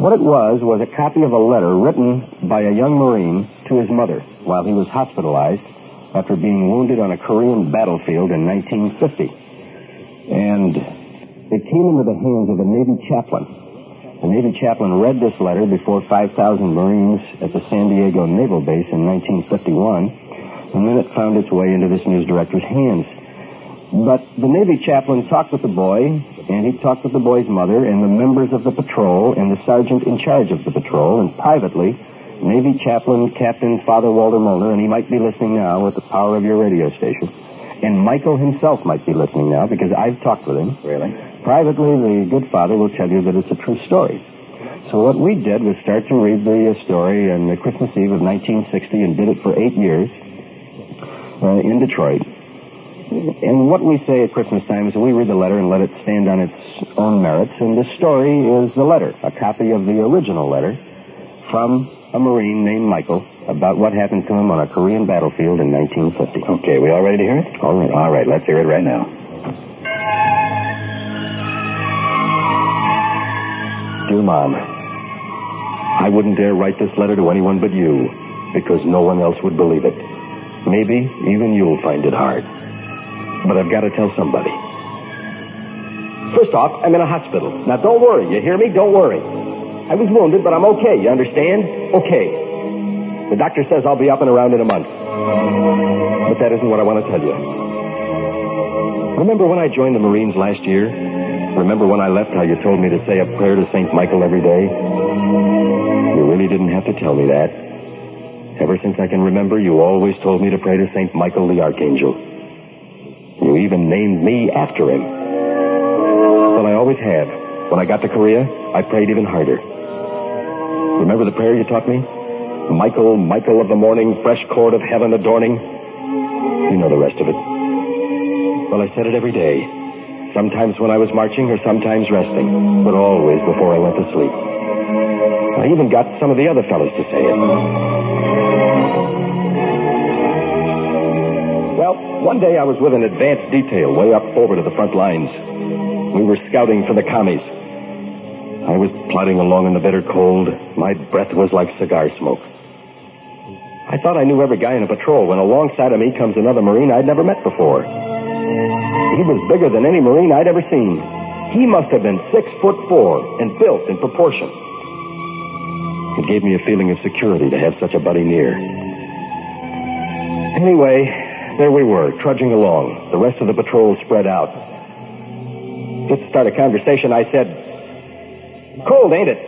What it was a copy of a letter written by a young Marine to his mother while he was hospitalized after being wounded on a Korean battlefield in 1950. And it came into the hands of a Navy chaplain. The Navy chaplain read this letter before 5,000 Marines at the San Diego Naval Base in 1951, and then it found its way into this news director's hands. But the Navy chaplain talked with the boy, and he talked with the boy's mother and the members of the patrol and the sergeant in charge of the patrol, and privately, Navy chaplain Captain Father Walter Molnar, and he might be listening now with the power of your radio station, and Michael himself might be listening now because I've talked with him. Really? Privately, the good father will tell you that it's a true story. So what we did was start to read the story on the Christmas Eve of 1960 and did it for 8 years in Detroit. And what we say at Christmas time is we read the letter and let it stand on its own merits. And this story is the letter, a copy of the original letter from a Marine named Michael about what happened to him on a Korean battlefield in 1950. Okay, we all ready to hear it? All right. All right, let's hear it right now. Dear Mom, I wouldn't dare write this letter to anyone but you because no one else would believe it. Maybe even you'll find it hard. But I've got to tell somebody. First off, I'm in a hospital. Now, don't worry. You hear me? Don't worry. I was wounded, but I'm okay. You understand? Okay. The doctor says I'll be up and around in a month. But that isn't what I want to tell you. Remember when I joined the Marines last year? Remember when I left how you told me to say a prayer to St. Michael every day? You really didn't have to tell me that. Ever since I can remember, you always told me to pray to St. Michael the Archangel. You even named me after him. Well, I always have. When I got to Korea, I prayed even harder. Remember the prayer you taught me? Michael, Michael of the morning, fresh cord of heaven adorning. You know the rest of it. Well, I said it every day. Sometimes when I was marching or sometimes resting, but always before I went to sleep. I even got some of the other fellows to say it. Well, one day I was with an advanced detail way up over to the front lines. We were scouting for the commies. I was plodding along in the bitter cold. My breath was like cigar smoke. I thought I knew every guy in a patrol when alongside of me comes another Marine I'd never met before. He was bigger than any Marine I'd ever seen. He must have been 6'4" and built in proportion. It gave me a feeling of security to have such a buddy near. Anyway, there we were, trudging along. The rest of the patrol spread out. Just to start a conversation, I said, "Cold, ain't it?"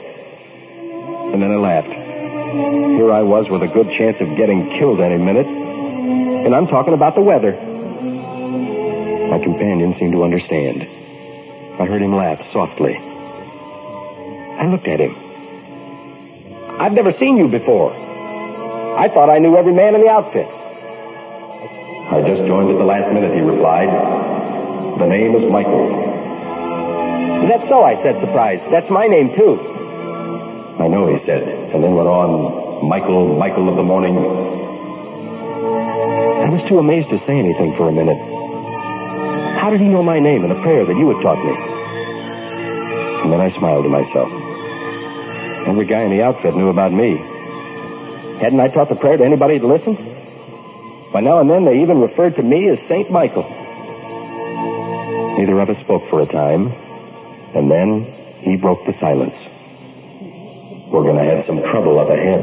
And then I laughed. Here I was with a good chance of getting killed any minute, and I'm talking about the weather. My companion seemed to understand. I heard him laugh softly. I looked at him. "I've never seen you before. I thought I knew every man in the outfit." "I just joined at the last minute," he replied. "The name is Michael." "Is that so?" I said, surprised. "That's my name, too." "I know," he said, and then went on, Michael, Michael of the morning." I was too amazed to say anything for a minute. How did he know my name and the prayer that you had taught me? And then I smiled to myself. Every guy in the outfit knew about me. Hadn't I taught the prayer to anybody to listen? By now and then, they even referred to me as St. Michael. Neither of us spoke for a time, and then he broke the silence. "We're going to have some trouble up ahead."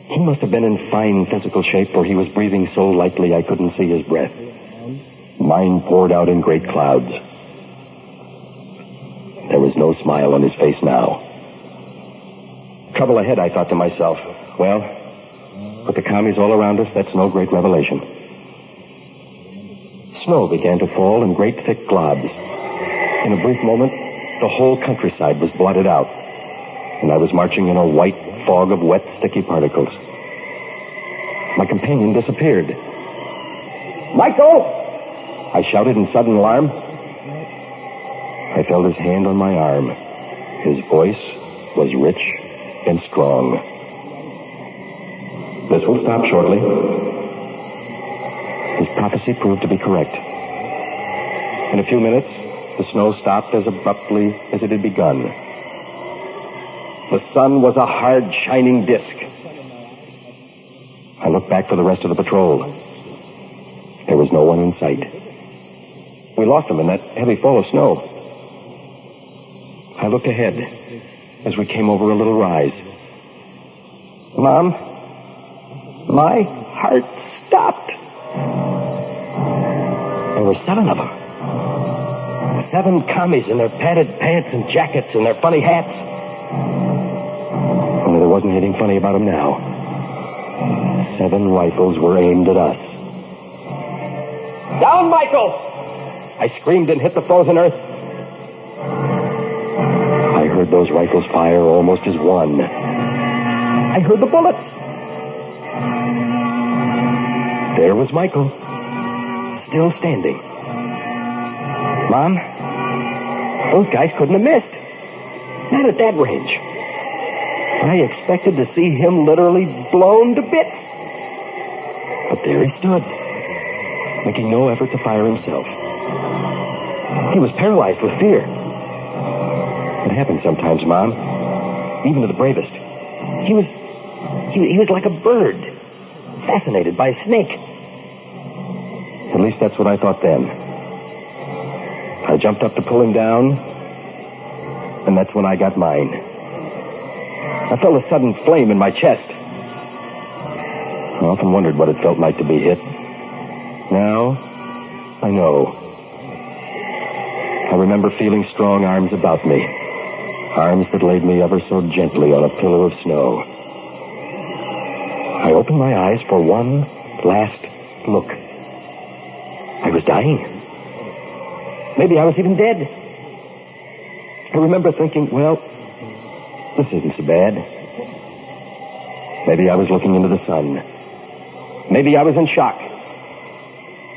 He must have been in fine physical shape, for he was breathing so lightly I couldn't see his breath. Mine poured out in great clouds. There was no smile on his face now. Trouble ahead, I thought to myself. Well, with the commies all around us, that's no great revelation. Snow began to fall in great thick globs. In a brief moment, the whole countryside was blotted out, and I was marching in a white fog of wet, sticky particles. My companion disappeared. "Michael!" I shouted in sudden alarm. I felt his hand on my arm. His voice was rich and strong. "This will stop shortly." His prophecy proved to be correct. In a few minutes, the snow stopped as abruptly as it had begun. The sun was a hard, shining disk. I looked back for the rest of the patrol. There was no one in sight. We lost them in that heavy fall of snow. I looked ahead as we came over a little rise. Mom, my heart stopped. There were 7 of them. 7 commies in their padded pants and jackets and their funny hats. Only there wasn't anything funny about them now. 7 rifles were aimed at us. Down, Michael! I screamed and hit the frozen earth. I heard those rifles fire almost as one. I heard the bullets. There was Michael, still standing. Mom, those guys couldn't have missed. Not at that range. I expected to see him literally blown to bits. But there he stood, making no effort to fire himself. He was paralyzed with fear. It happens sometimes, Mom, even to the bravest. He was like a bird, fascinated by a snake. At least that's what I thought then. I jumped up to pull him down, and that's when I got mine. I felt a sudden flame in my chest. I often wondered what it felt like to be hit. Now, I know. I remember feeling strong arms about me. Arms that laid me ever so gently on a pillow of snow. I opened my eyes for one last look. I was dying. Maybe I was even dead. I remember thinking, well, this isn't so bad. Maybe I was looking into the sun. Maybe I was in shock.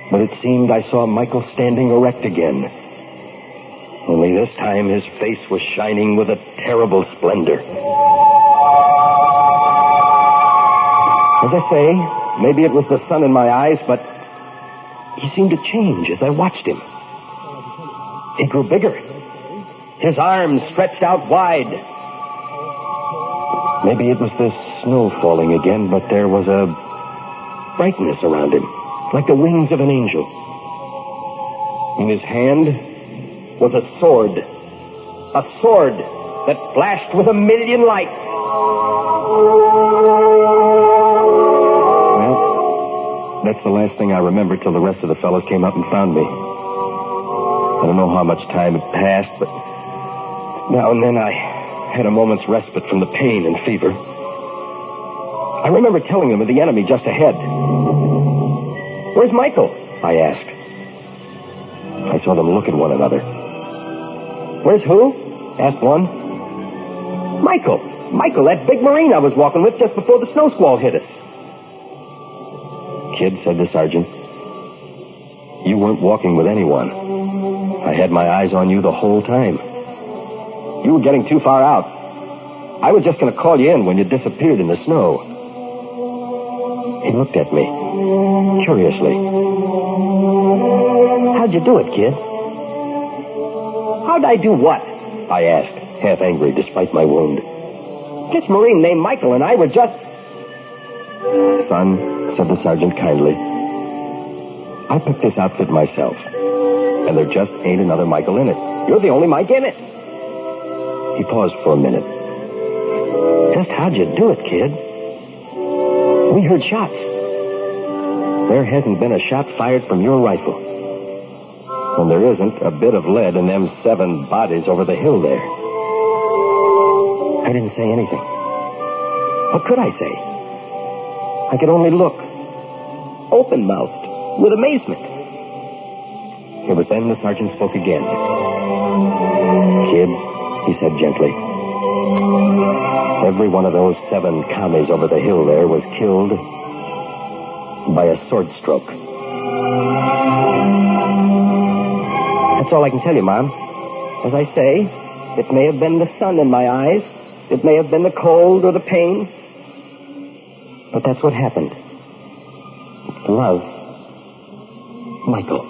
But it seemed I saw Michael standing erect again. Only this time his face was shining with a terrible splendor. As I say, maybe it was the sun in my eyes, but he seemed to change as I watched him. He grew bigger. His arms stretched out wide. Maybe it was the snow falling again, but there was a brightness around him, like the wings of an angel. In his hand was a sword that flashed with a million lights. Well, that's the last thing I remember till the rest of the fellows came up and found me. I don't know how much time had passed, but now and then I had a moment's respite from the pain and fever. I remember telling them of the enemy just ahead. Where's Michael? I asked. I saw them look at one another. Where's who? Asked one. Michael, that big Marine I was walking with just before the snow squall hit us. Kid, said the sergeant, you weren't walking with anyone. I had my eyes on you the whole time. You were getting too far out. I was just going to call you in when you disappeared in the snow. He looked at me, curiously. How'd you do it, kid? How'd I do what? I asked, half angry despite my wound. This Marine named Michael and I were just... Son, said the sergeant kindly, I picked this outfit myself, and there just ain't another Michael in it. You're the only Mike in it. He paused for a minute. Just how'd you do it, kid? We heard shots. There hasn't been a shot fired from your rifle. And there isn't a bit of lead in them 7 bodies over the hill there. I didn't say anything. What could I say? I could only look, open-mouthed, with amazement. It was then the sergeant spoke again. Kid, he said gently, every one of those 7 commies over the hill there was killed by a sword stroke. That's all I can tell you, Mom. As I say, it may have been the sun in my eyes. It may have been the cold or the pain. But that's what happened. Love, Michael.